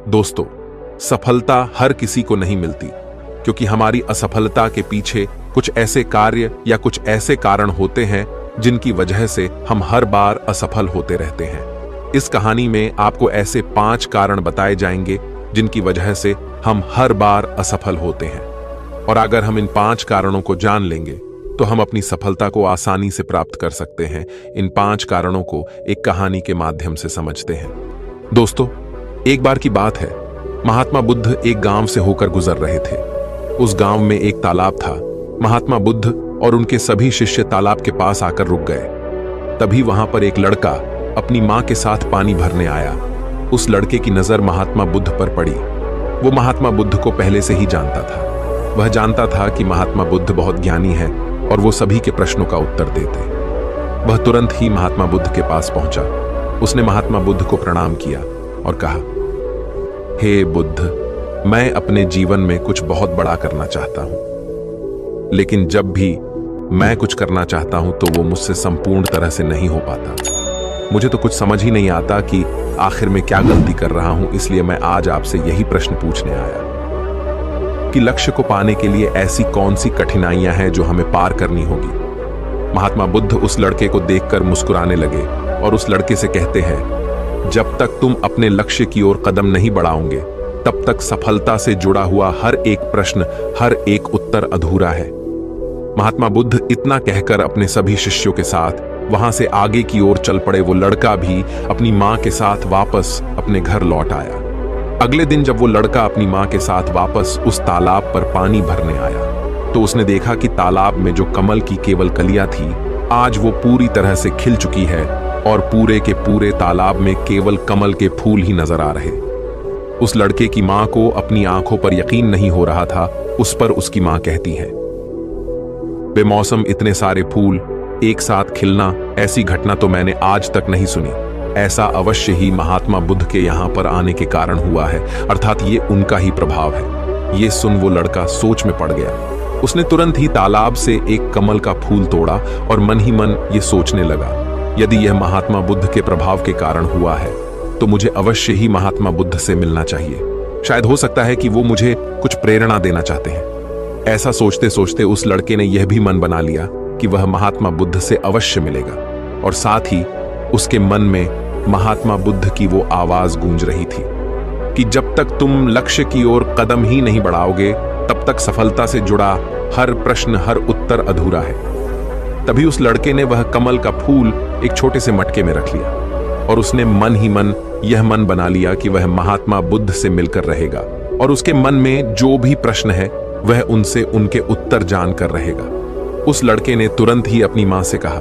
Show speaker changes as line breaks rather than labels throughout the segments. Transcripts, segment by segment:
दोस्तों, सफलता हर किसी को नहीं मिलती, क्योंकि हमारी असफलता के पीछे कुछ ऐसे कार्य या कुछ ऐसे कारण होते हैं जिनकी वजह से हम हर बार असफल होते रहते हैं। इस कहानी में आपको ऐसे 5 कारण बताए जाएंगे जिनकी वजह से हम हर बार असफल होते हैं, और अगर हम इन 5 कारणों को जान लेंगे तो हम अपनी सफलता को आसानी से प्राप्त कर सकते हैं। इन 5 कारणों को एक कहानी के माध्यम से समझते हैं। दोस्तों, एक बार की बात है, महात्मा बुद्ध एक गांव से होकर गुजर रहे थे। उस गांव में एक तालाब था। महात्मा बुद्ध और उनके सभी शिष्य तालाब के पास आकर रुक गए। तभी वहां पर एक लड़का अपनी मां के साथ पानी भरने आया। उस लड़के की नजर महात्मा बुद्ध पर पड़ी। वो महात्मा बुद्ध को पहले से ही जानता था। वह जानता था कि महात्मा बुद्ध बहुत ज्ञानी है और वो सभी के प्रश्नों का उत्तर देते। वह तुरंत ही महात्मा बुद्ध के पास पहुंचा। उसने महात्मा बुद्ध को प्रणाम किया और कहा, हे बुद्ध, मैं अपने जीवन में कुछ बहुत बड़ा करना चाहता हूं, लेकिन जब भी मैं कुछ करना चाहता हूं तो वो मुझसे संपूर्ण तरह से नहीं हो पाता। मुझे तो कुछ समझ ही नहीं आता कि आखिर में क्या गलती कर रहा हूं, इसलिए मैं आज आपसे यही प्रश्न पूछने आया कि लक्ष्य को पाने के लिए ऐसी कौन सी कठिनाइयां हैं जो हमें पार करनी होगी। महात्मा बुद्ध उस लड़के को देखकर मुस्कुराने लगे और उस लड़के से कहते हैं, जब तक तुम अपने लक्ष्य की ओर कदम नहीं बढ़ाओगे, तब तक सफलता से जुड़ा हुआ हर एक प्रश्न, हर एक उत्तर अधूरा है। महात्मा बुद्ध इतना कहकर अपने सभी शिष्यों के साथ वहां से आगे की ओर चल पड़े। वो लड़का भी अपनी मां के साथ वापस अपने घर लौट आया। अगले दिन जब वो लड़का अपनी मां के साथ वापस उस तालाब पर पानी भरने आया तो उसने देखा कि तालाब में जो कमल की केवल कलियां थी, आज वो पूरी तरह से खिल चुकी है और पूरे के पूरे तालाब में केवल कमल के फूल ही नजर आ रहे। उस लड़के की मां को अपनी आंखों पर यकीन नहीं हो रहा था। उस पर उसकी मां कहती है, बेमौसम इतने सारे फूल एक साथ खिलना, ऐसी घटना तो मैंने आज तक नहीं सुनी। ऐसा अवश्य ही महात्मा बुद्ध के यहां पर आने के कारण हुआ है, अर्थात ये उनका ही प्रभाव है। ये सुन वो लड़का सोच में पड़ गया। उसने तुरंत ही तालाब से एक कमल का फूल तोड़ा और मन ही मन ये सोचने लगा, यदि यह महात्मा बुद्ध के प्रभाव के कारण हुआ है तो मुझे अवश्य ही महात्मा बुद्ध से मिलना चाहिए। शायद हो सकता है कि वो मुझे कुछ प्रेरणा देना चाहते हैं। ऐसा सोचते सोचते उस लड़के ने यह भी मन बना लिया कि वह महात्मा बुद्ध से अवश्य मिलेगा, और साथ ही उसके मन में महात्मा बुद्ध की वो आवाज गूंज रही थी कि जब तक तुम लक्ष्य की ओर कदम ही नहीं बढ़ाओगे, तब तक सफलता से जुड़ा हर प्रश्न, हर उत्तर अधूरा है। तभी उस लड़के ने वह कमल का फूल एक छोटे से मटके में रख लिया और उसने मन ही मन यह मन बना लिया कि वह महात्मा बुद्ध से मिलकर रहेगा, और उसके मन में जो भी प्रश्न है वह उनसे उनके उत्तर जानकर रहेगा। उस लड़के ने तुरंत ही अपनी मां से कहा,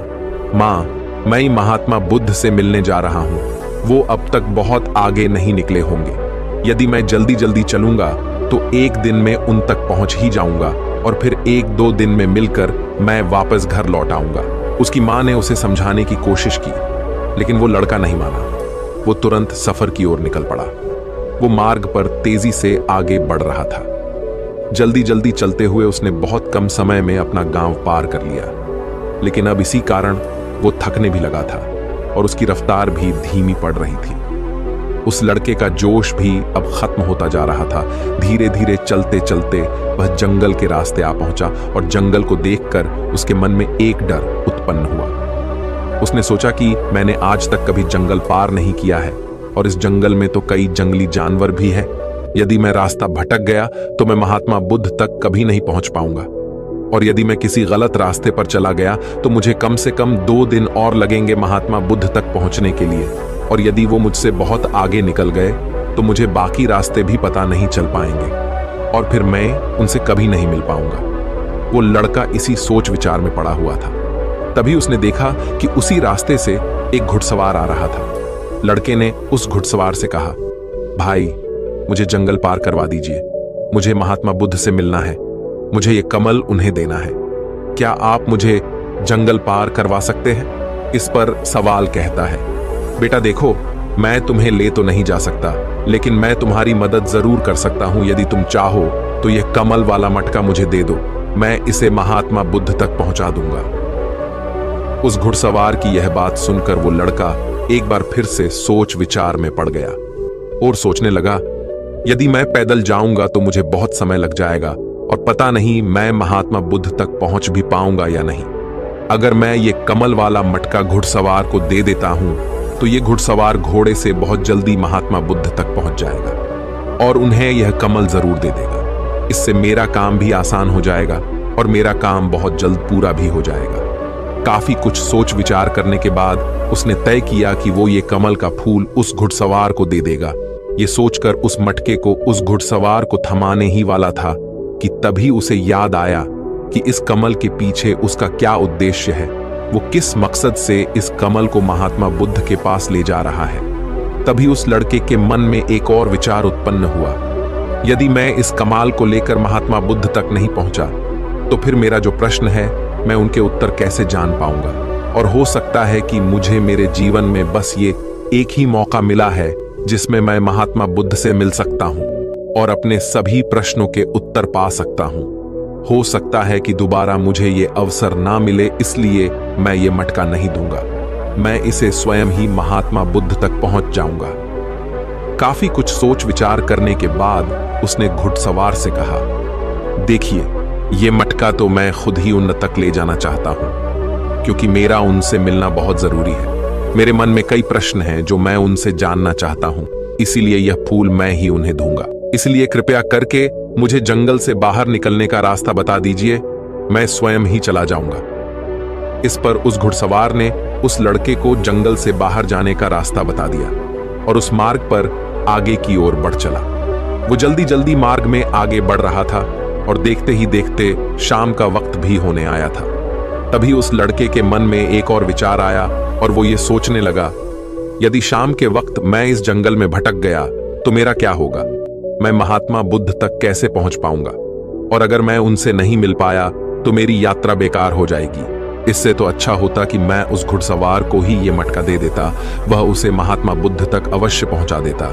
मां, मैं महात्मा बुद्ध से मिलने जा रहा हूं। वो अब तक बहुत आगे नहीं निकले होंगे। यदि मैं जल्दी जल्दी चलूंगा तो एक दिन में उन तक पहुंच ही जाऊंगा, और फिर 1-2 दिन में मिलकर मैं वापस घर लौट आऊंगा। उसकी मां ने उसे समझाने की कोशिश की, लेकिन वो लड़का नहीं माना। वो तुरंत सफर की ओर निकल पड़ा। वो मार्ग पर तेजी से आगे बढ़ रहा था। जल्दी जल्दी चलते हुए उसने बहुत कम समय में अपना गांव पार कर लिया, लेकिन अब इसी कारण वो थकने भी लगा था और उसकी रफ्तार भी धीमी पड़ रही थी। उस लड़के का जोश भी अब खत्म होता जा रहा था। धीरे धीरे चलते चलते वह जंगल के रास्ते आ पहुंचा, और जंगल को देखकर उसके मन में एक डर उत्पन्न हुआ। उसने सोचा कि मैंने आज तक कभी जंगल पार नहीं किया है, और इस जंगल में तो कई जंगली जानवर भी हैं। यदि मैं रास्ता भटक गया तो मैं महात्मा बुद्ध तक कभी नहीं पहुंच पाऊंगा, और यदि मैं किसी गलत रास्ते पर चला गया तो मुझे कम से कम 2 दिन और लगेंगे महात्मा बुद्ध तक पहुंचने के लिए, और यदि वो मुझसे बहुत आगे निकल गए तो मुझे बाकी रास्ते भी पता नहीं चल पाएंगे, और फिर मैं उनसे कभी नहीं मिल पाऊंगा। वो लड़का इसी सोच विचार में पड़ा हुआ था। तभी उसने देखा कि उसी रास्ते से एक घुड़सवार आ रहा था। लड़के ने उस घुड़सवार से कहा, भाई, मुझे जंगल पार करवा दीजिए। मुझे महात्मा बुद्ध से मिलना है। मुझे ये कमल उन्हें देना है। क्या आप मुझे जंगल पार करवा सकते हैं? इस पर सवाल कहता है, बेटा देखो, मैं तुम्हें ले तो नहीं जा सकता, लेकिन मैं तुम्हारी मदद जरूर कर सकता हूं। यदि तुम चाहो तो यह कमल वाला मटका मुझे दे दो, मैं इसे महात्मा बुद्ध तक पहुंचा दूंगा। उस घुड़सवार की यह बात सुनकर वो लड़का एक बार फिर से सोच विचार में पड़ गया और सोचने लगा यदि मैं पैदल जाऊंगा तो मुझे बहुत समय लग जाएगा और पता नहीं मैं महात्मा बुद्ध तक पहुंच भी पाऊंगा या नहीं। अगर मैं ये कमल वाला मटका घुड़सवार को दे देता हूं तो ये घुड़सवार घोड़े से बहुत जल्दी महात्मा बुद्ध तक पहुंच जाएगा और उन्हें यह कमल जरूर दे देगा। इससे मेरा काम भी आसान हो जाएगा और मेरा काम बहुत जल्द पूरा भी हो जाएगा। काफी कुछ सोच विचार करने के बाद उसने तय किया कि वो ये कमल का फूल उस घुड़सवार को दे देगा। ये सोचकर उस मटके को उस घुड़सवार को थमाने ही वाला था कि तभी उसे याद आया कि इस कमल के पीछे उसका क्या उद्देश्य है, वो किस मकसद से इस कमल को महात्मा बुद्ध के पास ले जा रहा है। तभी उस लड़के के मन में एक और विचार उत्पन्न हुआ, यदि मैं इस कमाल को लेकर महात्मा बुद्ध तक नहीं पहुंचा तो फिर मेरा जो प्रश्न है मैं उनके उत्तर कैसे जान पाऊंगा। और हो सकता है कि मुझे मेरे जीवन में बस ये एक ही मौका मिला है जिसमें मैं महात्मा बुद्ध से मिल सकता हूं और अपने सभी प्रश्नों के उत्तर पा सकता हूं। हो सकता है कि दोबारा मुझे ये अवसर ना मिले, इसलिए मैं ये मटका नहीं दूंगा। मैं इसे स्वयं ही महात्मा बुद्ध तक पहुंच जाऊंगा। काफी कुछ सोच विचार करने के बाद उसने घुड़सवार से कहा, देखिए, ये मटका तो मैं खुद ही उन तक ले जाना चाहता हूं क्योंकि मेरा उनसे मिलना बहुत जरूरी है। मेरे मन में कई प्रश्न हैं जो मैं उनसे जानना चाहता हूं, इसीलिए यह फूल मैं ही उन्हें दूंगा। इसलिए कृपया करके मुझे जंगल से बाहर निकलने का रास्ता बता दीजिए, मैं स्वयं ही चला जाऊंगा। इस पर उस घुड़सवार ने उस लड़के को जंगल से बाहर जाने का रास्ता बता दिया और उस मार्ग पर आगे की ओर बढ़ चला। वो जल्दी जल्दी मार्ग में आगे बढ़ रहा था और देखते ही देखते शाम का वक्त भी होने आया था। तभी उस लड़के के मन में एक और विचार आया और वो ये सोचने लगा, यदि शाम के वक्त मैं इस जंगल में भटक गया तो मेरा क्या होगा? मैं महात्मा बुद्ध तक कैसे पहुंच पाऊंगा? और अगर मैं उनसे नहीं मिल पाया तो मेरी यात्रा बेकार हो जाएगी। इससे तो अच्छा होता कि मैं उस घुड़सवार को ही ये मटका दे देता, वह उसे महात्मा बुद्ध तक अवश्य पहुंचा देता।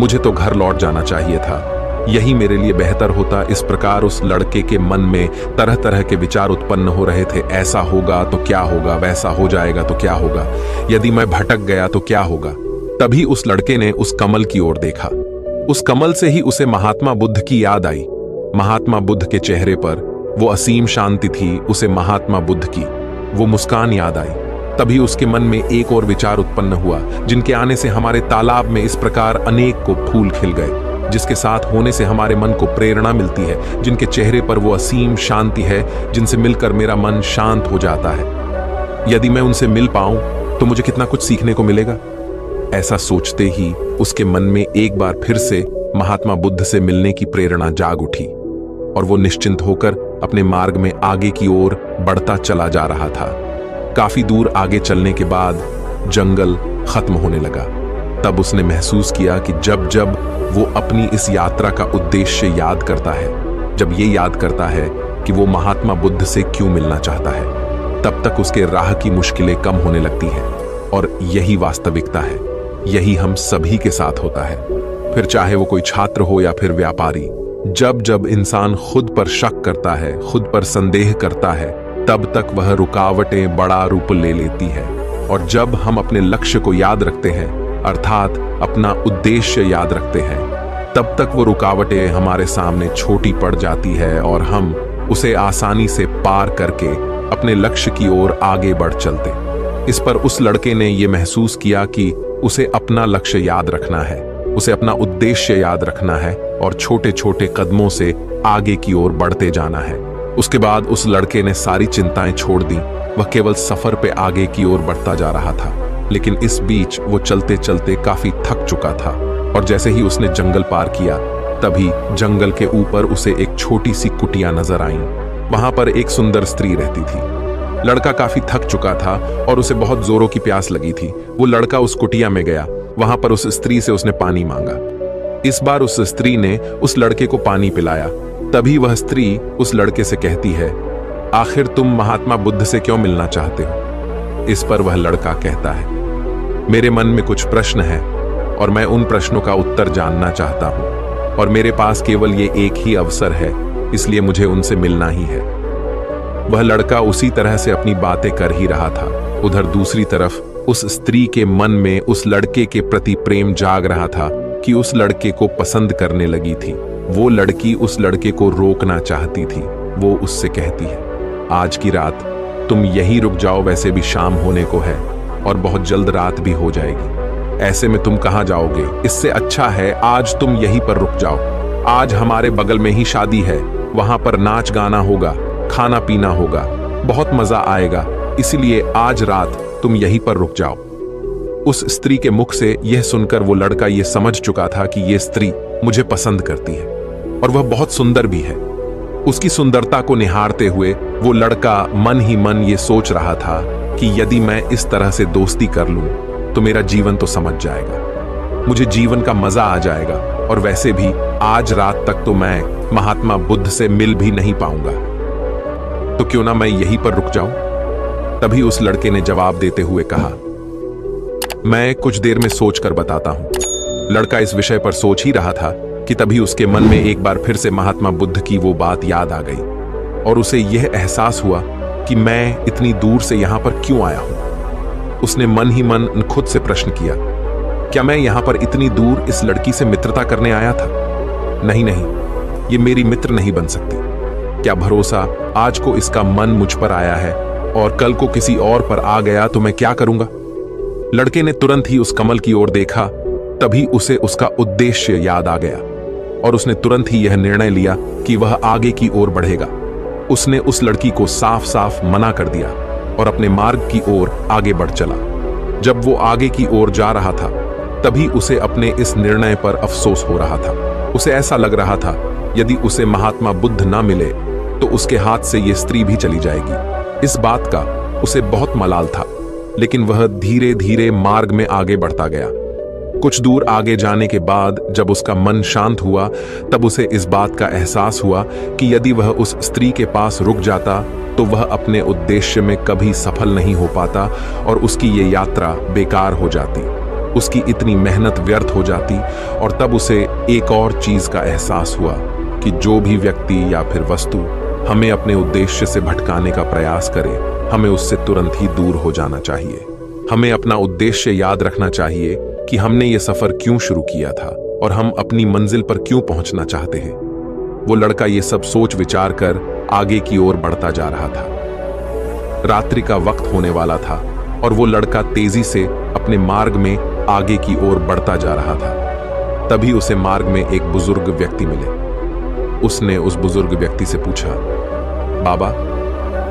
मुझे तो घर लौट जाना चाहिए था, यही मेरे लिए बेहतर होता। इस प्रकार उस लड़के के मन में तरह तरह के विचार उत्पन्न हो रहे थे। ऐसा होगा तो क्या होगा, वैसा हो जाएगा तो क्या होगा, यदि मैं भटक गया तो क्या होगा। तभी उस लड़के ने उस कमल की ओर देखा। उस कमल से ही उसे महात्मा बुद्ध की याद आई। महात्मा बुद्ध के चेहरे पर वो असीम शांति थी, उसे महात्मा बुद्ध की वो मुस्कान याद आई। तभी उसके मन में एक और विचार उत्पन्न हुआ, जिनके आने से हमारे तालाब में इस प्रकार अनेक को फूल खिल गए, जिसके साथ होने से हमारे मन को प्रेरणा मिलती है, जिनके चेहरे पर वो असीम शांति है, जिनसे मिलकर मेरा मन शांत हो जाता है। यदि मैं उनसे मिल पाऊं तो मुझे कितना कुछ सीखने को मिलेगा। ऐसा सोचते ही उसके मन में एक बार फिर से महात्मा बुद्ध से मिलने की प्रेरणा जाग उठी और वो निश्चिंत होकर अपने मार्ग में आगे की ओर बढ़ता चला जा रहा था। काफी दूर आगे चलने के बाद जंगल खत्म होने लगा। तब उसने महसूस किया कि जब जब वो अपनी इस यात्रा का उद्देश्य याद करता है, जब ये याद करता है कि वो महात्मा बुद्ध से क्यों मिलना चाहता है, तब तक उसके राह की मुश्किलें कम होने लगती हैं। और यही वास्तविकता है, यही हम सभी के साथ होता है, फिर चाहे वो कोई छात्र हो या फिर व्यापारी। जब जब इंसान खुद पर शक करता है, खुद पर संदेह करता है, तब तक वह रुकावटें बड़ा रूप ले लेती है। और जब हम अपने लक्ष्य को याद रखते हैं, अर्थात अपना उद्देश्य याद रखते हैं, तब तक वो रुकावटें हमारे सामने छोटी पड़ जाती है और हम उसे आसानी से पार करके अपने लक्ष्य की ओर आगे बढ़ चलते। इस पर उस लड़के ने यह महसूस किया कि उसे अपना लक्ष्य याद रखना है, उसे अपना उद्देश्य याद रखना है और छोटे छोटे कदमों से आगे की ओर बढ़ते जाना है। उसके बाद उस लड़के ने सारी चिंताएं छोड़ दी, वह केवल सफर पे आगे की ओर बढ़ता जा रहा था। लेकिन इस बीच वो चलते चलते काफी थक चुका था और जैसे ही उसने जंगल पार किया, तभी जंगल के ऊपर उसे एक छोटी सी कुटिया नजर आई। वहां पर एक सुंदर स्त्री रहती थी। लड़का काफी थक चुका था और उसे बहुत जोरों की प्यास लगी थी। वो लड़का उस कुटिया में गया, वहां पर उस स्त्री से उसने पानी मांगा। इस बार उस स्त्री ने उस लड़के को पानी पिलाया। तभी वह स्त्री उस लड़के से कहती है, आखिर तुम महात्मा बुद्ध से क्यों मिलना चाहते हो? इस पर वह लड़का कहता है, मेरे मन में कुछ प्रश्न हैं और मैं उन प्रश्नों का उत्तर जानना चाहता हूं और मेरे पास केवल ये एक ही अवसर है, इसलिए मुझे उनसे मिलना ही है। वह लड़का उसी तरह से अपनी बातें कर ही रहा था। उधर दूसरी तरफ उस स्त्री के मन में उस लड़के के प्रति प्रेम जाग रहा था कि उस लड़के को पसंद करने लगी थी। वो लड़की उस लड़के को रोकना चाहती थी। वो उससे कहती है, आज की रात तुम यहीं रुक जाओ, वैसे भी शाम होने को है और बहुत जल्द रात भी हो जाएगी। ऐसे में तुम कहाँ जाओगे? इससे अच्छा है आज तुम यहीं पर रुक जाओ। आज हमारे बगल में ही शादी है, वहां पर नाच गाना होगा, खाना पीना होगा, बहुत मजा आएगा, इसलिए आज रात तुम यहीं पर रुक जाओ। उस स्त्री के मुख से यह सुनकर वो लड़का यह समझ चुका था कि यह स्त्री मुझे पसंद करती है और वह बहुत सुंदर भी है। उसकी सुंदरता को निहारते हुए वो लड़का मन ही मन ये सोच रहा था कि यदि मैं इस तरह से दोस्ती कर लूं तो मेरा जीवन तो समझ जाएगा, मुझे जीवन का मजा आ जाएगा और वैसे भी आज रात तक तो मैं महात्मा बुद्ध से मिल भी नहीं पाऊंगा, तो क्यों ना मैं यहीं पर रुक जाऊं। तभी उस लड़के ने जवाब देते हुए कहा, मैं कुछ देर में सोच कर बताता हूं। लड़का इस विषय पर सोच ही रहा था कि तभी उसके मन में एक बार फिर से महात्मा बुद्ध की वो बात याद आ गई और उसे यह एहसास हुआ कि मैं इतनी दूर से यहां पर क्यों आया हूं। उसने मन ही मन खुद से प्रश्न किया, क्या मैं यहां पर इतनी दूर इस लड़की से मित्रता करने आया था? नहीं नहीं, ये मेरी मित्र नहीं बन सकती। क्या भरोसा आज को इसका मन मुझ पर आया है और कल को किसी और पर आ गया तो मैं क्या करूंगा? लड़के ने तुरंत ही उस कमल की ओर देखा। तभी उसे उसका उद्देश्य याद आ गया और उसने तुरंत ही यह निर्णय लिया कि वह आगे की ओर बढ़ेगा। उसने उस लड़की को साफ साफ मना कर दिया और अपने मार्ग की ओर आगे बढ़ चला। जब वो आगे की ओर जा रहा था तभी उसे अपने इस निर्णय पर अफसोस हो रहा था। उसे ऐसा लग रहा था यदि उसे महात्मा बुद्ध ना मिले तो उसके हाथ से ये स्त्री भी चली जाएगी। इस बात का उसे बहुत मलाल था, लेकिन वह धीरे धीरे मार्ग में आगे बढ़ता गया। कुछ दूर आगे जाने के बाद जब उसका मन शांत हुआ तब उसे इस बात का एहसास हुआ कि यदि वह उस स्त्री के पास रुक जाता तो वह अपने उद्देश्य में कभी सफल नहीं हो पाता और उसकी ये यात्रा बेकार हो जाती, उसकी इतनी मेहनत व्यर्थ हो जाती। और तब उसे एक और चीज का एहसास हुआ कि जो भी व्यक्ति या फिर वस्तु हमें अपने उद्देश्य से भटकाने का प्रयास करे, हमें उससे तुरंत ही दूर हो जाना चाहिए। हमें अपना उद्देश्य याद रखना चाहिए कि हमने ये सफर क्यों शुरू किया था और हम अपनी मंजिल पर क्यों पहुंचना चाहते हैं। वो लड़का ये सब सोच विचार कर आगे की ओर बढ़ता जा रहा था। रात्रि का वक्त होने वाला था और वो लड़का तेजी से अपने मार्ग में आगे की ओर बढ़ता जा रहा था। तभी उसे मार्ग में एक बुजुर्ग व्यक्ति मिले। उसने उस बुजुर्ग व्यक्ति से पूछा, बाबा,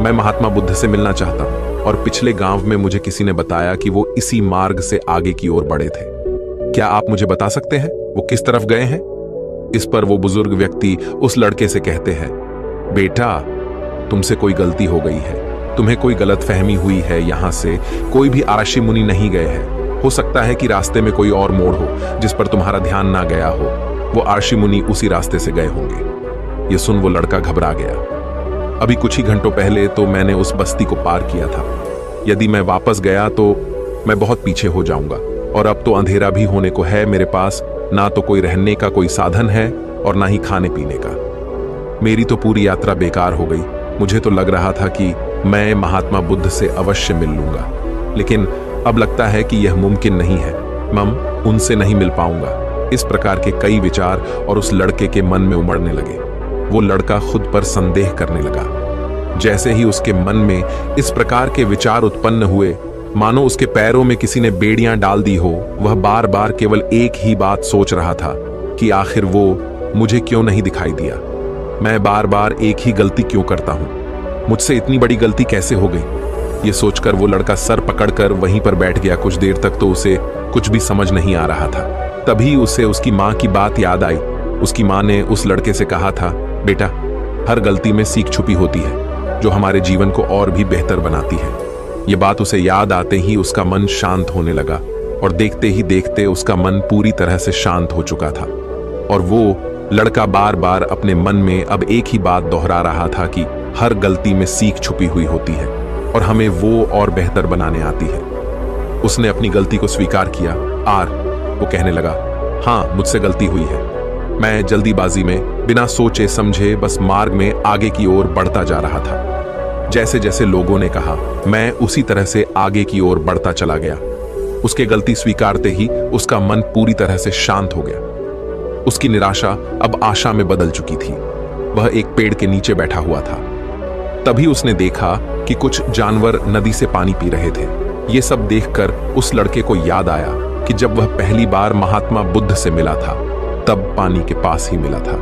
मैं महात्मा बुद्ध से मिलना चाहता हूं और पिछले गांव में मुझे किसी ने बताया कि वो इसी मार्ग से आगे की ओर बढ़े थे। क्या आप मुझे बता सकते हैं वो किस तरफ गए हैं? इस पर वो बुजुर्ग व्यक्ति उस लड़के से कहते हैं, बेटा, तुमसे कोई गलती हो गई है, तुम्हें कोई गलतफहमी हुई है। यहां से कोई भी आर्षि मुनि नहीं गए हैं। हो सकता है कि रास्ते में कोई और मोड़ हो जिस पर तुम्हारा ध्यान ना गया हो। वो आर्षि मुनि उसी रास्ते से गए होंगे। ये सुन वो लड़का घबरा गया। अभी कुछ ही घंटों पहले तो मैंने उस बस्ती को पार किया था। यदि मैं वापस गया तो मैं बहुत पीछे हो जाऊंगा और अब तो अंधेरा भी होने को है। मेरे पास ना तो कोई रहने का कोई साधन है और ना ही खाने पीने का। मेरी तो पूरी यात्रा बेकार हो गई। मुझे तो लग रहा था कि मैं महात्मा बुद्ध से अवश्य मिल लूंगा, लेकिन अब लगता है कि यह मुमकिन नहीं है। मैं उनसे नहीं मिल पाऊंगा। इस प्रकार के कई विचार और उस लड़के के मन में उमड़ने लगे। वो लड़का खुद पर संदेह करने लगा। जैसे ही उसके मन में इस प्रकार के विचार उत्पन्न हुए, मानो उसके पैरों में किसी ने बेड़ियां डाल दी हो। वह बार बार केवल एक ही बात सोच रहा था कि आखिर वो मुझे क्यों नहीं दिखाई दिया। मैं बार बार एक ही गलती क्यों करता हूं? मुझसे इतनी बड़ी गलती कैसे हो गई? ये सोचकर वो लड़का सर पकड़कर वहीं पर बैठ गया। कुछ देर तक तो उसे कुछ भी समझ नहीं आ रहा था। तभी उसे उसकी माँ की बात याद आई। उसकी माँ ने उस लड़के से कहा था, बेटा, हर गलती में सीख छुपी होती है जो हमारे जीवन को और भी बेहतर बनाती है। ये बात उसे याद आते ही उसका मन शांत होने लगा और देखते ही देखते उसका मन पूरी तरह से शांत हो चुका था। और वो लड़का बार बार अपने मन में अब एक ही बात दोहरा रहा था कि हर गलती में सीख छुपी हुई होती है और हमें वो और बेहतर बनाने आती है। उसने अपनी गलती को स्वीकार किया। वो कहने लगा, हाँ, मुझसे गलती हुई है। मैं जल्दीबाजी में बिना सोचे समझे बस मार्ग में आगे की ओर बढ़ता जा रहा था। जैसे जैसे लोगों ने कहा, मैं उसी तरह से आगे की ओर बढ़ता चला गया। उसके गलती स्वीकारते ही उसका मन पूरी तरह से शांत हो गया। उसकी निराशा अब आशा में बदल चुकी थी। वह एक पेड़ के नीचे बैठा हुआ था। तभी उसने देखा कि कुछ जानवर नदी से पानी पी रहे थे। ये सब देखकर उस लड़के को याद आया कि जब वह पहली बार महात्मा बुद्ध से मिला था तब पानी के पास ही मिला था,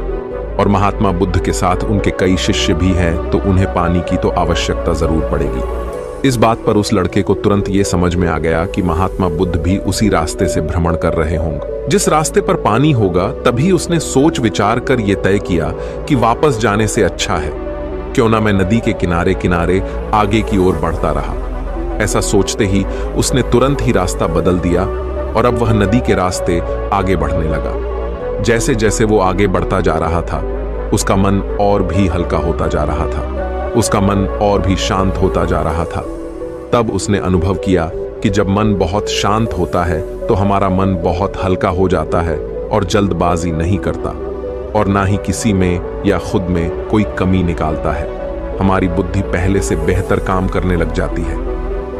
और महात्मा बुद्ध के साथ उनके कई शिष्य भी हैं, तो उन्हें पानी की तो आवश्यकता जरूर पड़ेगी। इस बात पर उस लड़के को तुरंत ये समझ में आ गया कि महात्मा बुद्ध भी उसी रास्ते से भ्रमण कर रहे होंगे जिस रास्ते पर पानी होगा। तभी उसने सोच विचार कर यह तय किया कि वापस जाने से अच्छा है क्यों ना मैं नदी के किनारे किनारे आगे की ओर बढ़ता रहा। ऐसा सोचते ही उसने तुरंत ही रास्ता बदल दिया और अब वह नदी के रास्ते आगे बढ़ने लगा। जैसे जैसे वो आगे बढ़ता जा रहा था उसका मन और भी हल्का होता जा रहा था, उसका मन और भी शांत होता जा रहा था। तब उसने अनुभव किया कि जब मन बहुत शांत होता है तो हमारा मन बहुत हल्का हो जाता है और जल्दबाजी नहीं करता और ना ही किसी में या खुद में कोई कमी निकालता है। हमारी बुद्धि पहले से बेहतर काम करने लग जाती है।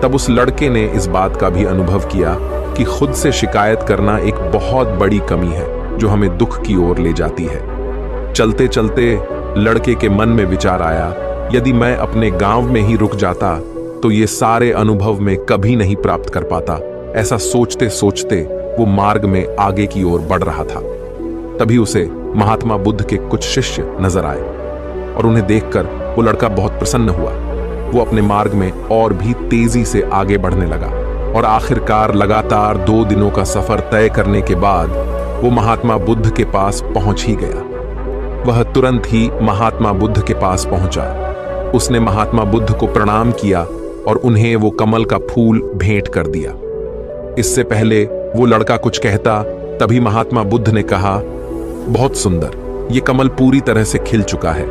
तब उस लड़के ने इस बात का भी अनुभव किया कि खुद से शिकायत करना एक बहुत बड़ी कमी है जो हमें दुख की ओर ले जाती है। चलते चलते लड़के के मन में विचार आया, यदि मैं अपने गांव में ही रुक जाता तो ये सारे अनुभव में कभी नहीं प्राप्त कर पाता। ऐसा सोचते सोचते वो मार्ग में आगे की ओर बढ़ रहा था। तभी उसे महात्मा बुद्ध के कुछ शिष्य नजर आए और उन्हें देखकर वो लड़का बहुत प्रसन्न हुआ। वो अपने मार्ग में और भी तेजी से आगे बढ़ने लगा और आखिरकार लगातार 2 दिनों का सफर तय करने के बाद वो महात्मा बुद्ध के पास पहुंच ही गया। वह तुरंत ही महात्मा बुद्ध के पास पहुंचा। उसने महात्मा बुद्ध को प्रणाम किया और उन्हें वो कमल का फूल भेंट कर दिया। इससे पहले वो लड़का कुछ कहता तभी महात्मा बुद्ध ने कहा, बहुत सुंदर, ये कमल पूरी तरह से खिल चुका है।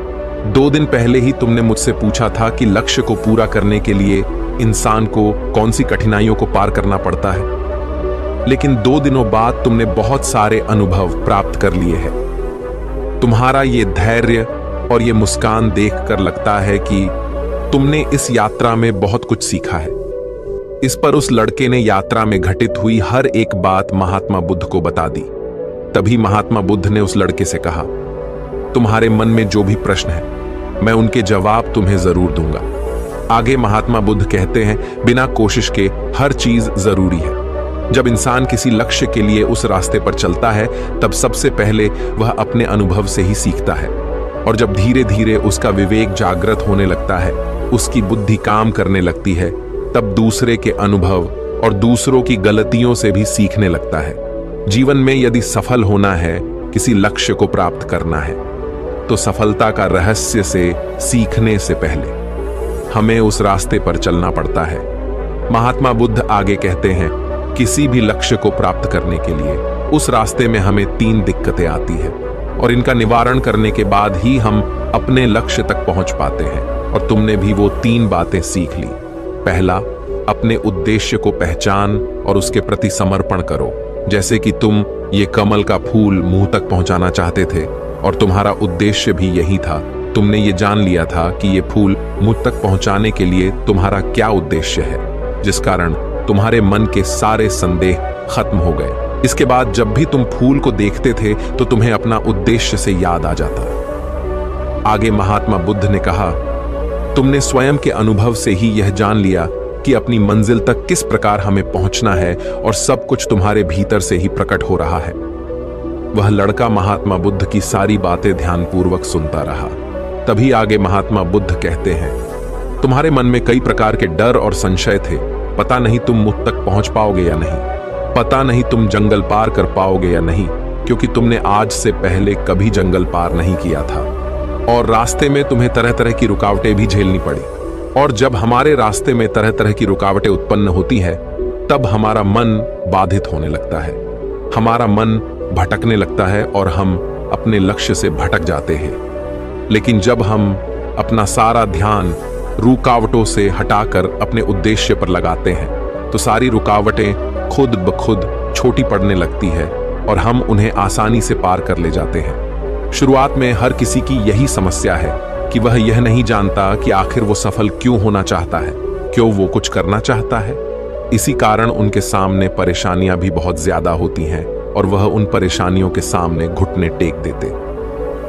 2 दिन पहले ही तुमने मुझसे पूछा था कि लक्ष्य को पूरा करने के लिए इंसान को कौन सी कठिनाइयों को पार करना पड़ता है, लेकिन 2 दिनों बाद तुमने बहुत सारे अनुभव प्राप्त कर लिए हैं। तुम्हारा ये धैर्य और ये मुस्कान देखकर लगता है कि तुमने इस यात्रा में बहुत कुछ सीखा है। इस पर उस लड़के ने यात्रा में घटित हुई हर एक बात महात्मा बुद्ध को बता दी। तभी महात्मा बुद्ध ने उस लड़के से कहा, तुम्हारे मन में जो भी प्रश्न है मैं उनके जवाब तुम्हें जरूर दूंगा। आगे महात्मा बुद्ध कहते हैं, बिना कोशिश के हर चीज जरूरी है। जब इंसान किसी लक्ष्य के लिए उस रास्ते पर चलता है तब सबसे पहले वह अपने अनुभव से ही सीखता है, और जब धीरे धीरे उसका विवेक जागृत होने लगता है, उसकी बुद्धि काम करने लगती है, तब दूसरे के अनुभव और दूसरों की गलतियों से भी सीखने लगता है। जीवन में यदि सफल होना है, किसी लक्ष्य को प्राप्त करना है, तो सफलता का रहस्य से सीखने से पहले हमें उस रास्ते पर चलना पड़ता है। महात्मा बुद्ध आगे कहते हैं, किसी भी लक्ष्य को प्राप्त करने के लिए उस रास्ते में हमें 3 दिक्कतें आती हैं और इनका निवारण करने के बाद ही हम अपने लक्ष्य तक पहुंच पाते हैं। और तुमने भी वो 3 बातें सीख ली। पहला, अपने उद्देश्य को पहचान और उसके प्रति समर्पण करो। जैसे कि तुम ये कमल का फूल मुंह तक पहुंचाना चाहते थे और तुम्हारा उद्देश्य भी यही था। तुमने ये जान लिया था कि ये फूल मुझ तक पहुंचाने के लिए तुम्हारा क्या उद्देश्य है, जिस कारण तुम्हारे मन के सारे संदेह खत्म हो गए। इसके बाद जब भी तुम फूल को देखते थे तो तुम्हें अपना उद्देश्य से याद आ जाता। आगे महात्मा बुद्ध ने कहा, तुमने स्वयं के अनुभव से ही यह जान लिया कि अपनी मंजिल तक किस प्रकार हमें पहुंचना है और सब कुछ तुम्हारे भीतर से ही प्रकट हो रहा है। वह लड़का महात्मा बुद्ध की सारी बातें ध्यानपूर्वक सुनता रहा। तभी आगे महात्मा बुद्ध कहते हैं, तुम्हारे मन में कई प्रकार के डर और संशय थे। पता नहीं तुम मुझ तक पहुंच पाओगे या नहीं, पता नहीं तुम जंगल पार कर पाओगे या नहीं, क्योंकि तुमने आज से पहले कभी जंगल पार नहीं किया था और रास्ते में तुम्हें तरह तरह की रुकावटें भी झेलनी पड़ी। और जब हमारे रास्ते में तरह तरह की रुकावटें उत्पन्न होती है तब हमारा मन बाधित होने लगता है, हमारा मन भटकने लगता है और हम अपने लक्ष्य से भटक जाते हैं। लेकिन जब हम अपना सारा ध्यान रुकावटों से हटाकर अपने उद्देश्य पर लगाते हैं तो सारी रुकावटें खुद ब खुद छोटी पड़ने लगती है और हम उन्हें आसानी से पार कर ले जाते हैं। शुरुआत में हर किसी की यही समस्या है कि वह यह नहीं जानता कि आखिर वो सफल क्यों होना चाहता है, क्यों वो कुछ करना चाहता है। इसी कारण उनके सामने परेशानियां भी बहुत ज्यादा होती हैं और वह उन परेशानियों के सामने घुटने टेक देते।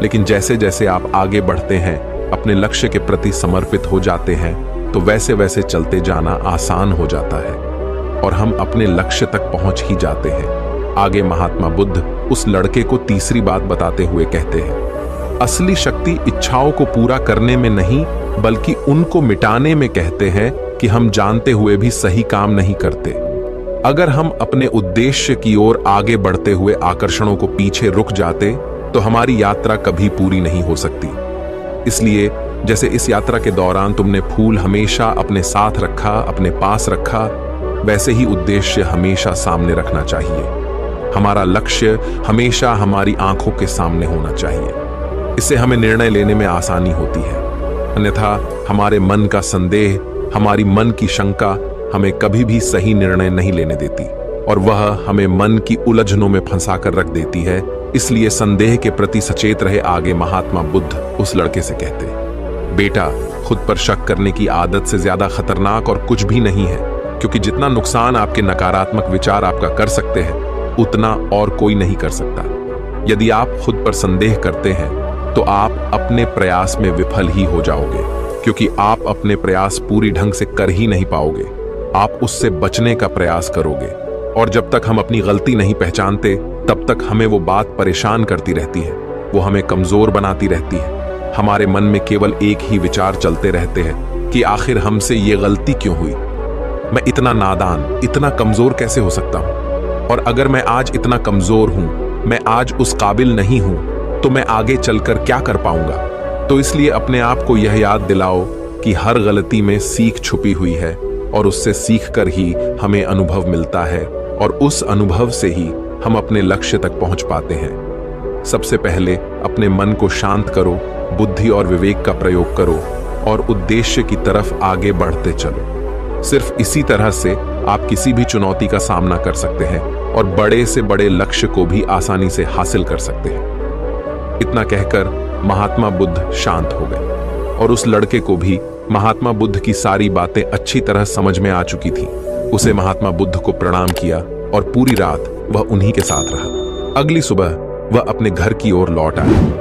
लेकिन जैसे जैसे आप आगे बढ़ते हैं, अपने लक्ष्य के प्रति समर्पित हो जाते हैं, तो वैसे वैसे चलते जाना आसान हो जाता है और हम अपने लक्ष्य तक पहुंच ही जाते हैं। आगे महात्मा बुद्ध उस लड़के को तीसरी बात बताते हुए कहते हैं, असली शक्ति इच्छाओं को पूरा करने में नहीं बल्कि उनको मिटाने में कहते हैं कि हम जानते हुए भी सही काम नहीं करते। अगर हम अपने उद्देश्य की ओर आगे बढ़ते हुए आकर्षणों को पीछे रुक जाते तो हमारी यात्रा कभी पूरी नहीं हो सकती। इसलिए जैसे इस यात्रा के दौरान तुमने फूल हमेशा अपने साथ रखा, अपने पास रखा, वैसे ही उद्देश्य हमेशा सामने रखना चाहिए। हमारा लक्ष्य हमेशा हमारी आंखों के सामने होना चाहिए। इससे हमें निर्णय लेने में आसानी होती है। अन्यथा हमारे मन का संदेह, हमारी मन की शंका हमें कभी भी सही निर्णय नहीं लेने देती और वह हमें मन की उलझनों में फंसा कर रख देती है। इसलिए संदेह के प्रति सचेत रहे। आगे महात्मा बुद्ध उस लड़के से कहते, बेटा, खुद पर शक करने की आदत से ज्यादा खतरनाक और कुछ भी नहीं है, क्योंकि जितना नुकसान आपके नकारात्मक विचार आपका कर सकते हैं उतना और कोई नहीं कर सकता। यदि आप खुद पर संदेह करते हैं तो आप अपने प्रयास में विफल ही हो जाओगे, क्योंकि आप अपने प्रयास पूरी ढंग से कर ही नहीं पाओगे। आप उससे बचने का प्रयास करोगे और जब तक हम अपनी गलती नहीं पहचानते तब तक हमें वो बात परेशान करती रहती है, वो हमें कमजोर बनाती रहती है। हमारे मन में केवल एक ही विचार चलते रहते हैं कि आखिर हमसे ये गलती क्यों हुई, मैं इतना नादान, इतना कमजोर कैसे हो सकता हूं, और अगर मैं आज इतना कमजोर हूं, मैं आज उस काबिल नहीं हूं, तो मैं आगे चलकर क्या कर पाऊंगा। तो इसलिए अपने आप को यह याद दिलाओ कि हर गलती में सीख छुपी हुई है और उससे सीखकर ही हमें अनुभव मिलता है और उस अनुभव से ही हम अपने लक्ष्य तक पहुंच पाते हैं। सबसे पहले अपने मन को शांत करो, बुद्धि और विवेक का प्रयोग करो और उद्देश्य की तरफ आगे बढ़ते चलो। सिर्फ इसी तरह से आप किसी भी चुनौती का सामना कर सकते हैं और बड़े से बड़े लक्ष्य को भी आसानी से हासिल कर सकते हैं। इतना कहकर महात्मा बुद्ध शांत हो गए और उस लड़के को भी महात्मा बुद्ध की सारी बातें अच्छी तरह समझ में आ चुकी थी। उसे महात्मा बुद्ध को प्रणाम किया और पूरी रात वह उन्हीं के साथ रहा। अगली सुबह वह अपने घर की ओर लौट आया।